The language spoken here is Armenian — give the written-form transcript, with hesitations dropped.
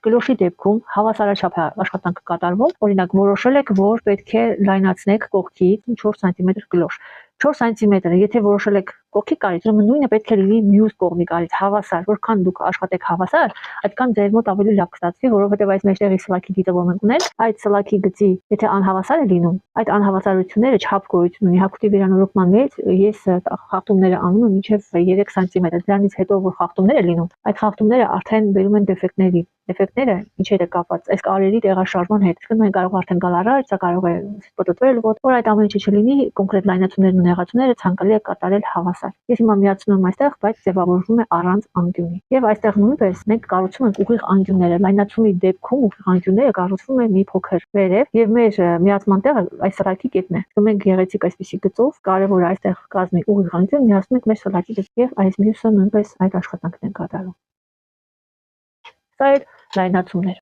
Գլոշի դեպքում հավասարաչափ է աշխատանքը կատարվում, օրինակ որոշել եք, որ պետք է լայնացնեք կողքից 4 սանտիմետր գլոշ։ 4 սանտիմետրը, եթե որոշել եք կողքի կարիճ, ուրեմն նույնը պետք է լինի մյուս կողմի կարիճ, հավասար, որքան դուք աշխատեք հավասար, այդքան ձեր մոտ ավելի լավ կստացվի, որովհետև այս մեջտեղի սլաքի դիտը, որ մենք ունենք, այդ սլաքի գծի, եթե անհավասար է լինում, այդ անհավասարությունները չափ գոյություն ունի, հագուստի վերանորոգման մեջ ես խախտումները անում եմ մինչև 3 սանտիմետր, դրանից հետո որ խախտումներ է լինում, այդ խախտումները արդեն բերում են դեֆեկտների։ Դեֆեկտները ինչեր է կապված այս կարերի տեղաշարժման հետ, իսկ մենք կարող արդեն գալ առաջ, սա կարող է պտտվել, որ այդ ամեն ինչը չլինի, կոնկրետ լայնացումներն ու նեղացումները ցանկալի է կատարել հավասար։ Ես հիմա միացնում եմ այստեղ, բայց ձևավորվում է առանց անկյունի։ Եվ այստեղ նույնպես մենք կառուցում ենք ուղիղ անկյունները, լայնացումի դեպքում ուղիղ անկյունները կառուցվում է մի փոքր վերև եւ մեր միացման տեղը այս սլաքի կետն է։ Մենք գեղեցիկ այսպիսի գծով կարևոր է այստեղ կազմի ուղիղ անկյուն, միացնում ենք մեր սլաքի գծով եւ այս մյուսը նույնպես այդ աշխատանքն են կատարում։ Սա է լայնացումներ։